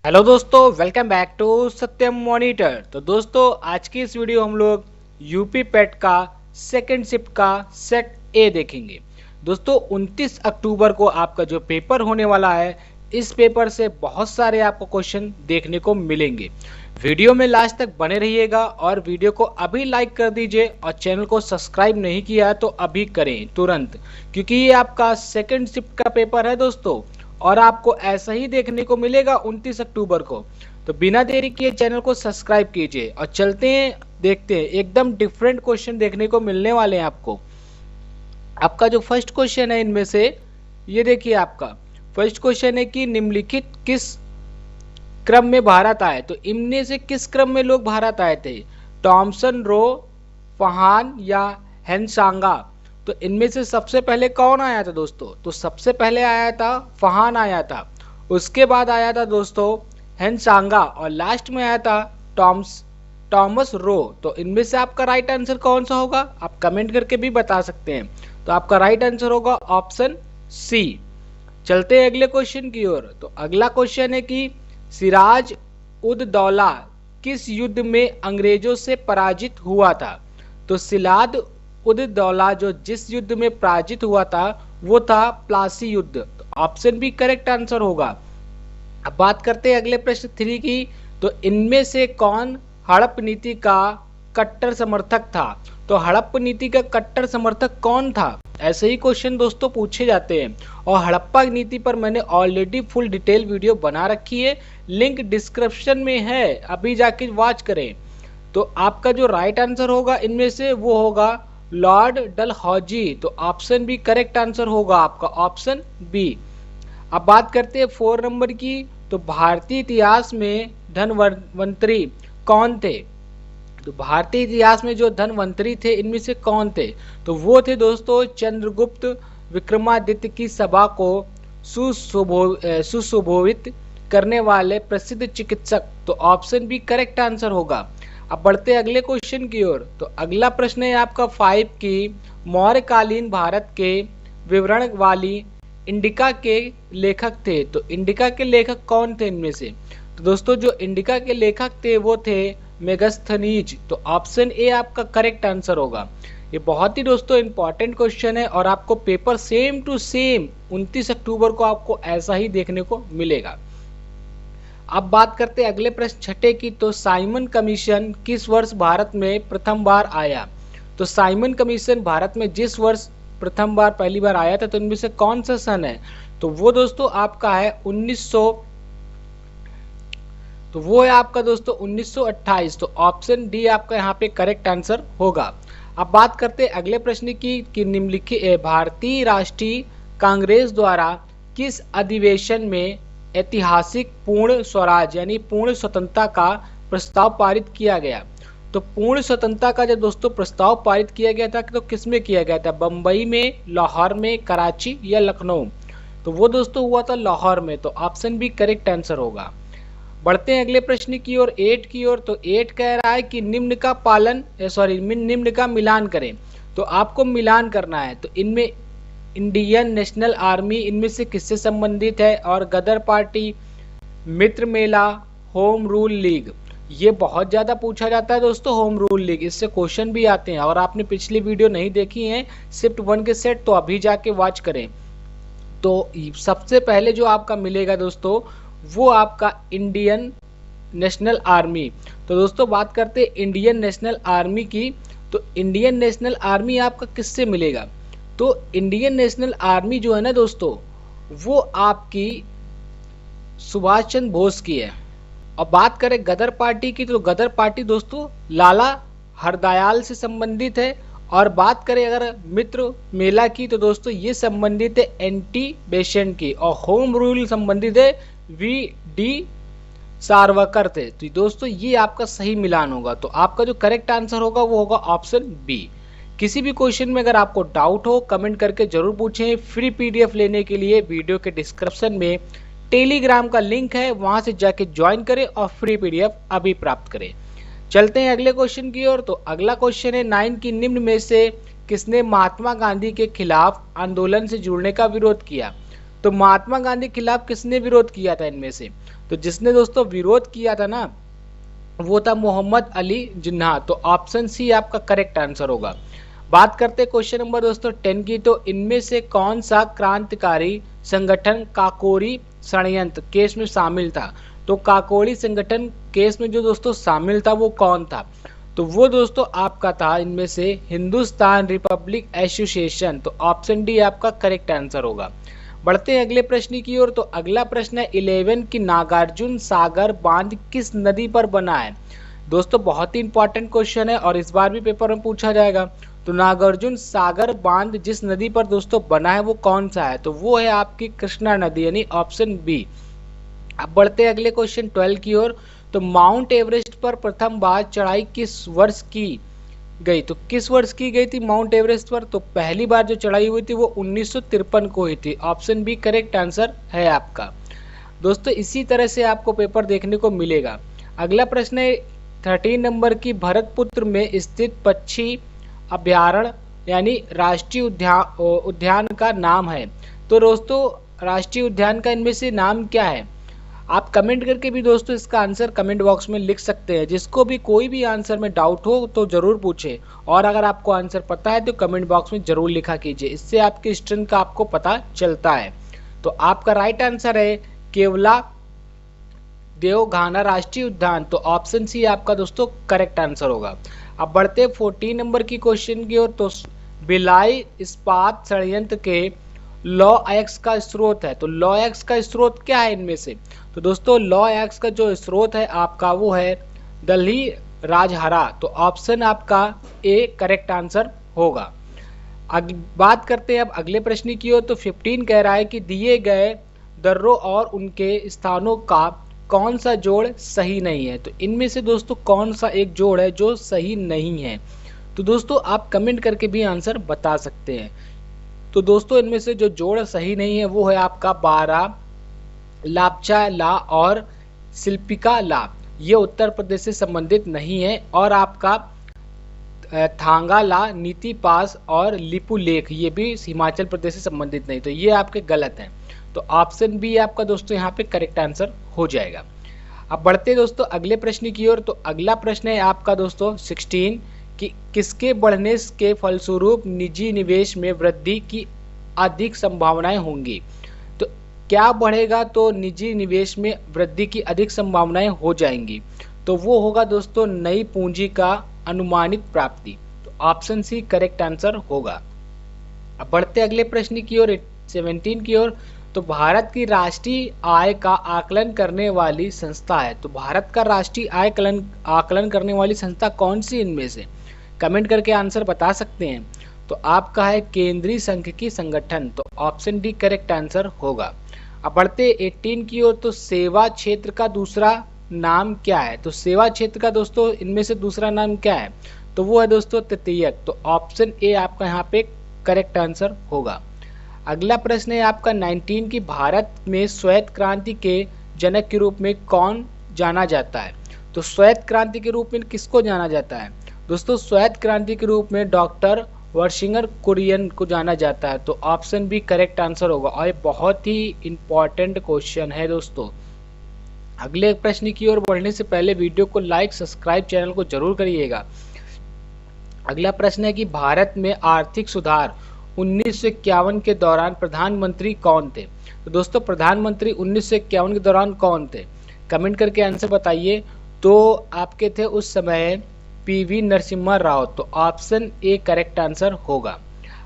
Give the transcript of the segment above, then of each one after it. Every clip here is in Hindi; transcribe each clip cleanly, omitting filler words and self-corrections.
हेलो दोस्तों, welcome back to Satyam monitor. तो दोस्तों, आज की इस वीडियो हम लोग यूपी पेट का सेकंड शिफ्ट का सेट ए देखेंगे। दोस्तों 29 अक्टूबर को आपका जो पेपर होने वाला है, इस पेपर से बहुत सारे आपको क्वेश्चन देखने को मिलेंगे। वीडियो में लास्ट तक बने रहिएगा और वीडियो को अभी लाइक कर दीजिए और चैनल को सब्सक्राइब नहीं किया है तो अभी करें तुरंत, क्योंकि ये आपका सेकंड शिफ्ट का पेपर है दोस्तों और आपको ऐसा ही देखने को मिलेगा 29 अक्टूबर को। तो बिना देरी किए चैनल को सब्सक्राइब कीजिए और चलते हैं, देखते हैं। एकदम डिफरेंट क्वेश्चन देखने को मिलने वाले हैं आपको। आपका जो फर्स्ट क्वेश्चन है इनमें से, ये देखिए, आपका फर्स्ट क्वेश्चन है कि निम्नलिखित किस क्रम में भारत आए। तो इनमें से किस क्रम में लोग भारत आए थे? टॉमसन, रो, फहान या हेनसांगा? तो इनमें से सबसे पहले कौन आया था दोस्तों? तो सबसे पहले आया था फहान आया था, उसके बाद आया था दोस्तों हेनसांगा और लास्ट में आया था टॉमस रो। तो इनमें से आपका राइट आंसर कौन सा होगा? आप कमेंट करके भी बता सकते हैं। तो आपका राइट आंसर होगा ऑप्शन सी। चलते हैं अगले क्वेश्चन की ओर। तो अगला क्वेश्चन है कि सिराज उद दौला किस युद्ध में अंग्रेजों से पराजित हुआ था? तो सिलाद उद दौला जो जिस युद्ध में पराजित हुआ था वो था प्लासी युद्ध। तो ऑप्शन बी करेक्ट आंसर होगा। अब बात करते हैं अगले प्रश्न 3 की। तो इनमें से कौन हड़प नीति का कट्टर समर्थक था? तो हड़प नीति का कट्टर समर्थक कौन था? ऐसे ही क्वेश्चन दोस्तों पूछे जाते हैं और हड़प्पा नीति पर मैंने ऑलरेडी फुल डिटेल वीडियो बना रखी है, लिंक डिस्क्रिप्शन में है, अभी जाके वॉच करें। तो आपका जो राइट आंसर होगा इनमें से वो होगा लॉर्ड डलहौजी। तो ऑप्शन बी करेक्ट आंसर होगा आपका, ऑप्शन बी। अब बात करते हैं 4 नंबर की। तो भारतीय इतिहास में धनवंतरी कौन थे? तो भारतीय इतिहास में जो धनवंतरी थे इनमें से कौन थे? तो वो थे दोस्तों चंद्रगुप्त विक्रमादित्य की सभा को सुशोभित करने वाले प्रसिद्ध चिकित्सक। तो ऑप्शन बी करेक्ट आंसर होगा। अब बढ़ते अगले क्वेश्चन की ओर। तो अगला प्रश्न है आपका 5 की मौर्यकालीन भारत के विवरण वाली इंडिका के लेखक थे। तो इंडिका के लेखक कौन थे इनमें से? तो दोस्तों जो इंडिका के लेखक थे वो थे मेगस्थनीज। तो ऑप्शन ए आपका करेक्ट आंसर होगा। ये बहुत ही दोस्तों इंपॉर्टेंट क्वेश्चन है और आपको पेपर सेम टू सेम 29 अक्टूबर को आपको ऐसा ही देखने को मिलेगा। अब बात करते हैं अगले प्रश्न 6 की। तो साइमन कमीशन किस वर्ष भारत में प्रथम बार आया? तो साइमन कमीशन भारत में जिस वर्ष प्रथम बार पहली बार आया था, तो इनमें से कौन सा सन है? तो वो दोस्तों आपका है 1900। तो वो है आपका दोस्तों 1928। तो ऑप्शन डी आपका यहाँ पे करेक्ट आंसर होगा। अब बात करते हैं अगले प्रश्न की कि निम्नलिखित भारतीय राष्ट्रीय कांग्रेस द्वारा किस अधिवेशन में ऐतिहासिक पूर्ण स्वराज यानी पूर्ण स्वतंत्रता का प्रस्ताव पारित किया गया? तो पूर्ण स्वतंत्रता का जब दोस्तों प्रस्ताव पारित किया गया था तो किस में किया गया था? बंबई में, लाहौर में, कराची या लखनऊ? तो वो दोस्तों हुआ था लाहौर में। तो ऑप्शन बी करेक्ट आंसर होगा। बढ़ते हैं अगले प्रश्न की ओर 8 की ओर। तो 8 कह रहा है कि निम्न का मिलान करें। तो आपको मिलान करना है। तो इनमें इंडियन नेशनल आर्मी इनमें से किससे संबंधित है? और गदर पार्टी, मित्र मेला, होम रूल लीग। ये बहुत ज्यादा पूछा जाता है दोस्तों, होम रूल लीग, इससे क्वेश्चन भी आते हैं। और आपने पिछली वीडियो नहीं देखी है शिफ्ट 1 के सेट, तो अभी जाके वॉच करें। तो सबसे पहले जो आपका मिलेगा दोस्तों वो आपका इंडियन नेशनल आर्मी। तो दोस्तों बात करते हैं इंडियन नेशनल आर्मी की। तो इंडियन नेशनल आर्मी आपका किससे मिलेगा? तो इंडियन नेशनल आर्मी जो है ना दोस्तों, वो आपकी सुभाष चंद्र बोस की है। और बात करें गदर पार्टी की, तो गदर पार्टी दोस्तों लाला हरदयाल से संबंधित है। और बात करें अगर मित्र मेला की, तो दोस्तों ये संबंधित है एंटी बेसेंट की। और होम रूल संबंधित है वी डी सावरकर थे। तो दोस्तों ये आपका सही मिलान होगा। तो आपका जो करेक्ट आंसर होगा वो होगा ऑप्शन बी। किसी भी क्वेश्चन में अगर आपको डाउट हो कमेंट करके जरूर पूछें। फ्री पीडीएफ लेने के लिए वीडियो के डिस्क्रिप्शन में टेलीग्राम का लिंक है, वहां से जाके ज्वाइन करें और फ्री पीडीएफ अभी प्राप्त करें। चलते हैं अगले क्वेश्चन की ओर। तो अगला क्वेश्चन है 9 की निम्न में से किसने महात्मा गांधी के खिलाफ आंदोलन से जुड़ने का विरोध किया? तो महात्मा गांधी के खिलाफ किसने विरोध किया था इनमें से? तो जिसने दोस्तों विरोध किया था ना, वो था मोहम्मद अली जिन्ना। तो ऑप्शन सी आपका करेक्ट आंसर होगा। बात करते हैं क्वेश्चन नंबर दोस्तों 10 की। तो इनमें से कौन सा क्रांतिकारी संगठन काकोरी षड्यंत्र केस में शामिल था? तो काकोरी संगठन केस में जो दोस्तों शामिल था वो कौन था? तो वो दोस्तों आपका था इनमें से हिंदुस्तान रिपब्लिक एसोसिएशन। तो ऑप्शन डी आपका करेक्ट आंसर होगा। बढ़ते हैं अगले प्रश्न की ओर। तो अगला प्रश्न है 11 की नागार्जुन सागर बांध किस नदी पर बना है? दोस्तों बहुत ही इंपॉर्टेंट क्वेश्चन है और इस बार भी पेपर में पूछा जाएगा। तो नागार्जुन सागर बांध जिस नदी पर दोस्तों बना है वो कौन सा है? तो वो है आपकी कृष्णा नदी, यानी ऑप्शन बी। अब बढ़ते हैं अगले क्वेश्चन 12 की ओर। तो माउंट एवरेस्ट पर प्रथम बार चढ़ाई किस वर्ष की गई? तो किस वर्ष की गई थी माउंट एवरेस्ट पर? तो पहली बार जो चढ़ाई हुई थी वो 1953 को हुई थी। ऑप्शन बी करेक्ट आंसर है आपका। दोस्तों इसी तरह से आपको पेपर देखने को मिलेगा। अगला प्रश्न है 13 नंबर की, भरतपुत्र में स्थित पक्षी अभ्यारण्य यानी राष्ट्रीय उद्यान का नाम है। तो दोस्तों राष्ट्रीय उद्यान का इनमें से नाम क्या है? आप कमेंट करके भी दोस्तों इसका आंसर कमेंट बॉक्स में लिख सकते हैं। जिसको भी कोई भी आंसर में डाउट हो तो जरूर पूछे, और अगर आपको आंसर पता है तो कमेंट बॉक्स में जरूर लिखा कीजिए, इससे आपकी स्ट्रेंथ का आपको पता चलता है। तो आपका राइट आंसर है केवला देवघाना राष्ट्रीय उद्यान। तो ऑप्शन सी आपका दोस्तों करेक्ट आंसर होगा। अब बढ़ते 14 नंबर की क्वेश्चन की ओर। तो भिलाई इस्पात संयंत्र के लॉ एक्स का स्रोत है। तो लॉ एक्स का स्रोत क्या है इनमें से? तो दोस्तों लॉ एक्स का जो स्रोत है आपका वो है दिल्ली राजहरा। तो ऑप्शन आपका ए करेक्ट आंसर होगा। बात करते हैं अब अगले प्रश्न की ओर। तो 15 कह रहा है कि दिए गए दर्रों और उनके स्थानों का कौन सा जोड़ सही नहीं है? तो इनमें से दोस्तों कौन सा एक जोड़ है जो सही नहीं है? तो दोस्तों आप कमेंट करके भी आंसर बता सकते हैं। तो दोस्तों इनमें से जो जोड़ सही नहीं है वो है आपका 12 लापचा ला और शिल्पिका ला। ये उत्तर प्रदेश से संबंधित नहीं है। और आपका थांगा ला, नीति पास और लिपु लेख ये भी हिमाचल प्रदेश से संबंधित नहीं। तो ये आपके गलत हैं। तो ऑप्शन बी आपका दोस्तों यहाँ पे करेक्ट आंसर हो जाएगा। अब बढ़ते दोस्तों अगले प्रश्न की ओर। तो अगला प्रश्न है आपका दोस्तों 16 कि किसके बढ़ने के फलस्वरूप निजी निवेश में वृद्धि की अधिक संभावनाएं होंगी? तो क्या बढ़ेगा तो निजी निवेश में वृद्धि की अधिक संभावनाएं हो जाएंगी? तो वो होगा दोस्तों नई पूंजी का अनुमानित प्राप्ति। तो ऑप्शन सी करेक्ट आंसर होगा। अब बढ़ते अगले प्रश्न की ओर 17 की ओर। तो भारत की राष्ट्रीय आय का आकलन करने वाली संस्था है। तो भारत का राष्ट्रीय आय आकलन करने वाली संस्था कौन सी इनमें से? कमेंट करके आंसर बता सकते हैं। तो आपका है केंद्रीय सांख्यिकी संगठन। तो ऑप्शन डी करेक्ट आंसर होगा। अब बढ़ते 18 की ओर। तो सेवा क्षेत्र का दूसरा नाम क्या है? तो सेवा क्षेत्र का दोस्तों इनमें से दूसरा नाम क्या है? तो वो है दोस्तों तृतीयक। तो ऑप्शन ए आपका यहाँ पे करेक्ट आंसर होगा। अगला प्रश्न है आपका 19 की, भारत में श्वेत क्रांति के जनक के रूप में कौन जाना जाता है? तो श्वेत क्रांति के रूप में किसको जाना जाता है? दोस्तों श्वेत क्रांति के रूप में डॉक्टर वर्शिंगर कुरियन को जाना जाता है। तो ऑप्शन बी करेक्ट आंसर होगा। और ये बहुत ही इंपॉर्टेंट क्वेश्चन है दोस्तों। अगले प्रश्न की ओर बढ़ने से पहले वीडियो को लाइक सब्सक्राइब चैनल को जरूर करिएगा। अगला प्रश्न है कि भारत में आर्थिक सुधार 1951 के दौरान प्रधानमंत्री कौन थे? तो दोस्तों प्रधानमंत्री 1951 के दौरान कौन थे? कमेंट करके आंसर बताइए। तो आपके थे उस समय पीवी नरसिम्हा राव। तो ऑप्शन ए करेक्ट आंसर होगा।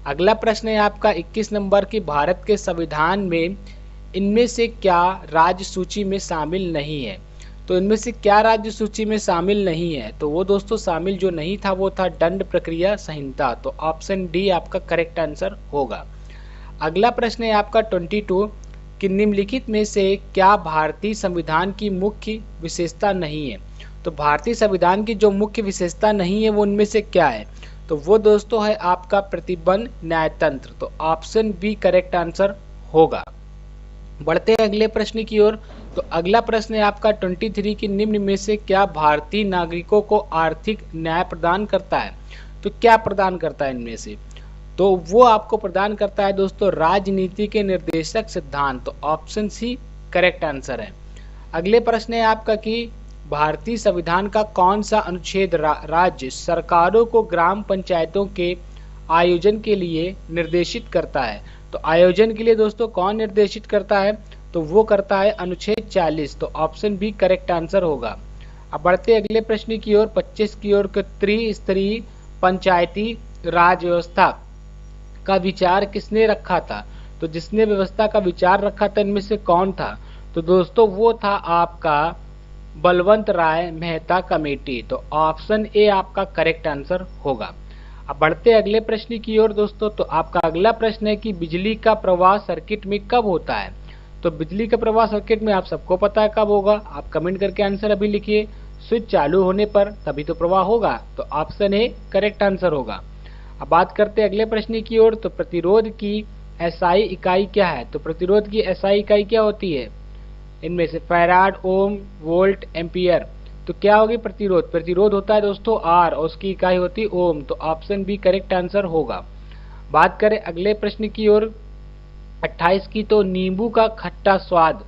अगला प्रश्न है आपका 21 नंबर की, भारत के संविधान में इनमें से क्या राज्य सूची में शामिल नहीं है? तो इनमें से क्या राज्य सूची में शामिल नहीं है? तो वो दोस्तों शामिल जो नहीं था वो था दंड प्रक्रिया संहिता। तो ऑप्शन डी आपका करेक्ट आंसर होगा। अगला प्रश्न है आपका 22 कि निम्नलिखित में से क्या भारतीय संविधान की मुख्य विशेषता नहीं है? तो भारतीय संविधान की जो मुख्य विशेषता नहीं है वो उनमें से क्या है? तो वो दोस्तों है आपका प्रतिबंध न्यायतंत्र। तो ऑप्शन बी करेक्ट आंसर होगा। बढ़ते हैं अगले प्रश्न की ओर। तो अगला प्रश्न है आपका 23 की, निम्न में से क्या भारतीय नागरिकों को आर्थिक न्याय प्रदान करता है? तो क्या प्रदान करता है इनमें से? तो वो आपको प्रदान करता है दोस्तों राजनीति के निर्देशक सिद्धांत। तो ऑप्शन सी करेक्ट आंसर है। अगले प्रश्न है आपका कि भारतीय संविधान का कौन सा अनुच्छेद राज्य सरकारों को ग्राम पंचायतों के आयोजन के लिए निर्देशित करता है। तो आयोजन के लिए दोस्तों कौन निर्देशित करता है, तो वो करता है अनुच्छेद 40। तो ऑप्शन बी करेक्ट आंसर होगा। अब बढ़ते अगले प्रश्न की ओर, 25 की ओर। त्रिस्तरीय पंचायती राज व्यवस्था का विचार किसने रखा था। तो जिसने व्यवस्था का विचार रखा था इनमें से कौन था, तो दोस्तों वो था आपका बलवंत राय मेहता कमेटी। तो ऑप्शन ए आपका करेक्ट आंसर होगा। अब बढ़ते अगले प्रश्न की ओर दोस्तों। तो आपका अगला प्रश्न है कि बिजली का प्रवाह सर्किट में कब होता है। तो बिजली का प्रवाह सर्किट में आप सबको पता है कब होगा, आप कमेंट करके आंसर अभी लिखिए। स्विच चालू होने पर तभी तो प्रवाह होगा। तो ऑप्शन ए करेक्ट आंसर होगा। अब बात करते हैं अगले प्रश्न की ओर। तो प्रतिरोध की एसआई इकाई क्या है। तो प्रतिरोध की एसआई इकाई क्या होती है, इनमें से फैराड, ओम, वोल्ट, एम्पियर। तो क्या होगी प्रतिरोध, प्रतिरोध होता है दोस्तों आर और उसकी इकाई होती है ओम। तो ऑप्शन बी करेक्ट आंसर होगा। बात करें अगले प्रश्न की ओर 28 की। तो नींबू का खट्टा स्वाद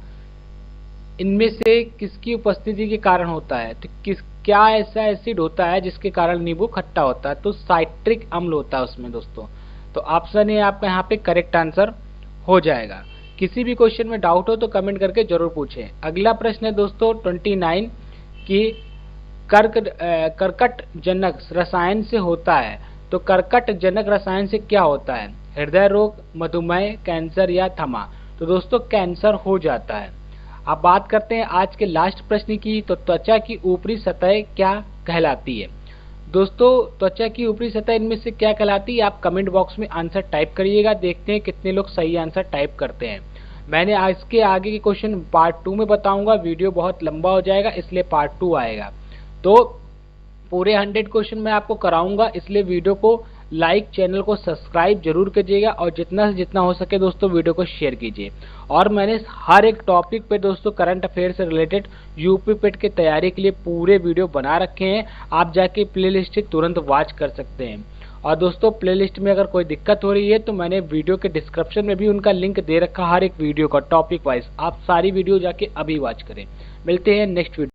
इनमें से किसकी उपस्थिति के कारण होता है। तो क्या ऐसा एसिड होता है जिसके कारण नींबू खट्टा होता है। तो साइट्रिक अम्ल होता है उसमें दोस्तों। तो ऑप्शन ए आपका यहाँ पे करेक्ट आंसर हो जाएगा। किसी भी क्वेश्चन में डाउट हो तो कमेंट करके जरूर पूछें। अगला प्रश्न है दोस्तों 29 की कर्कट जनक रसायन से होता है। तो कर्कट जनक रसायन से क्या होता है, हृदय रोग, मधुमेह, कैंसर या थमा। तो दोस्तों कैंसर हो जाता है। अब बात करते हैं आज के लास्ट प्रश्न की। तो त्वचा की ऊपरी सतह क्या कहलाती है। दोस्तों त्वचा की ऊपरी सतह इनमें से क्या कहलाती है, आप कमेंट बॉक्स में आंसर टाइप करिएगा। देखते हैं कितने लोग सही आंसर टाइप करते हैं। मैंने आज के आगे के क्वेश्चन पार्ट 2 में बताऊंगा, वीडियो बहुत लंबा हो जाएगा इसलिए पार्ट 2 आएगा। तो पूरे 100 क्वेश्चन मैं आपको कराऊंगा, इसलिए वीडियो को लाइक, चैनल को सब्सक्राइब जरूर कीजिएगा और जितना से जितना हो सके दोस्तों वीडियो को शेयर कीजिए। और मैंने हर एक टॉपिक पे दोस्तों करंट अफेयर से रिलेटेड यूपी पेट की तैयारी के लिए पूरे वीडियो बना रखे हैं, आप जाके प्लेलिस्ट तुरंत वॉच कर सकते हैं। और दोस्तों प्लेलिस्ट में अगर कोई दिक्कत हो रही है तो मैंने वीडियो के डिस्क्रिप्शन में भी उनका लिंक दे रखा हर एक वीडियो का टॉपिक वाइज, आप सारी वीडियो जाके अभी वॉच करें। मिलते हैं नेक्स्ट वीडियो।